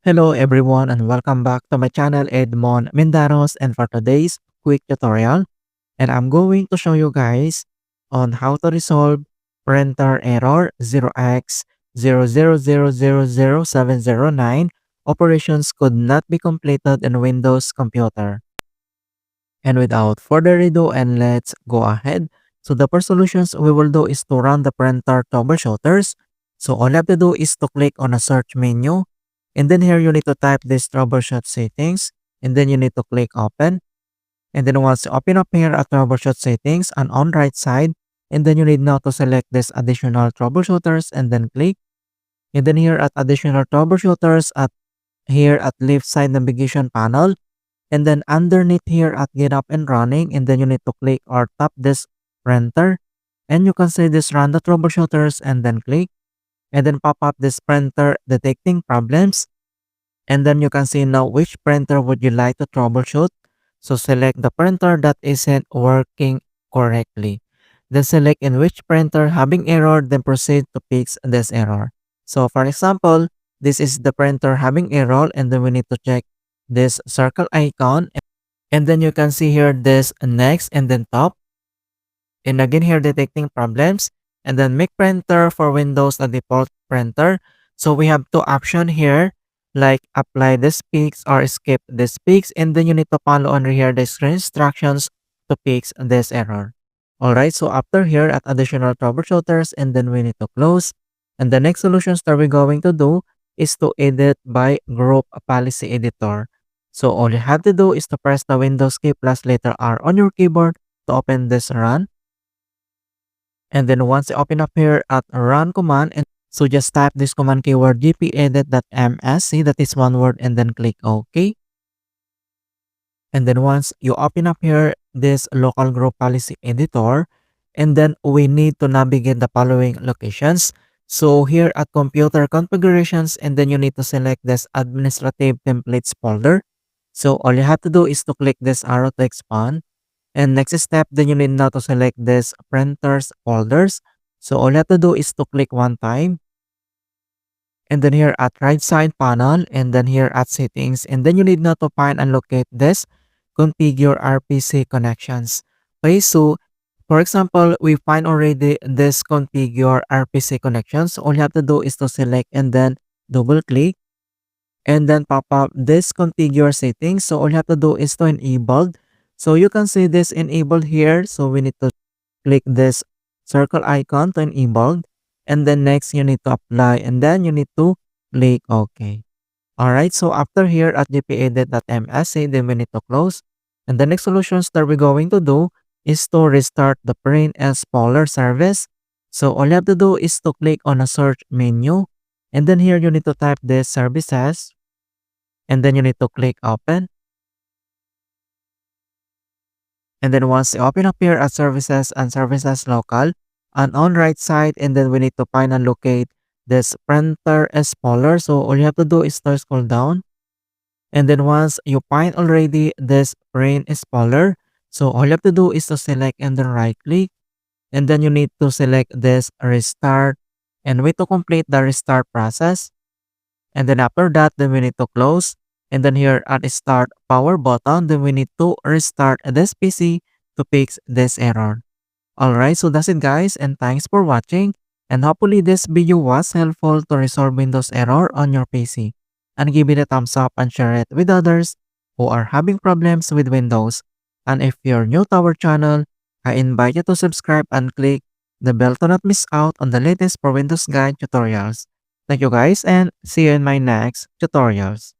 Hello everyone and welcome back to my channel Edmund Mindaros, and for today's quick tutorial, and I'm going to show you guys on how to resolve printer error 0x00000709. Operations could not be completed in Windows computer. And without further ado, and let's go ahead. So the first solutions we will do is to run the printer troubleshooters. So all you have to do is to click on a search menu. And then here you need to type this troubleshoot settings. And then you need to click open. And then once you open up here at troubleshoot settings and on right side. And then you need now to select this additional troubleshooters and then click. And then here at additional troubleshooters at here at left side navigation panel. And then underneath here at get up and running, and then you need to click or tap this printer, and you can say this run the troubleshooters and then click, and then pop up this printer detecting problems, and then you can see now which printer would you like to troubleshoot. So select the printer that isn't working correctly, then select in which printer having error, then proceed to fix this error. So for example, this is the printer having error, and then we need to check this circle icon, and then you can see here this next and then top, and again here detecting problems, and then make printer for Windows the default printer. So we have two options here, like apply this fix or skip this fix, and then you need to follow on here the screen instructions to fix this error. Alright, so after here at additional troubleshooters, and then we need to close, and the next solutions that we're going to do is to edit by group policy editor. So all you have to do is to press the Windows key plus letter R on your keyboard to open this run. And then once you open up here at run command, and so just type this command keyword gpedit.msc, that is one word, and then click OK. And then once you open up here this local group policy editor, and then we need to navigate the following locations. So here at computer configurations, and then you need to select this administrative templates folder. So all you have to do is to click this arrow to expand. And next step, then you need now to select this printers folders. So all you have to do is to click one time. And then here at right side panel, and then here at settings, and then you need now to find and locate this configure RPC connections. Okay, so for example, we find already this configure RPC connections. All you have to do is to select and then double click, and then pop up this configure settings. So all you have to do is to enable. So you can see this enabled here. So we need to click this circle icon to enable, and then next you need to apply, and then you need to click OK. Alright, so after here at gpedit.msc, then we need to close. And the next solutions that we're going to do is to restart the print and spoiler service. So all you have to do is to click on a search menu, and then here you need to type this services, and then you need to click open. And then once you open up here at services and services local, and on right side, and then we need to find and locate this printer spoiler. So all you have to do is to scroll down, and then once you find already this print spoiler, so all you have to do is to select and then right click, and then you need to select this restart and wait to complete the restart process. And then after that, then we need to close, and then here at start power button, then we need to restart this PC to fix this error. Alright, so that's it guys, and thanks for watching, and hopefully this video was helpful to resolve Windows error on your PC. And give it a thumbs up and share it with others who are having problems with Windows. And if you're new to our channel, I invite you to subscribe and click the bell to not miss out on the latest for Windows Guide tutorials. Thank you guys, and see you in my next tutorials.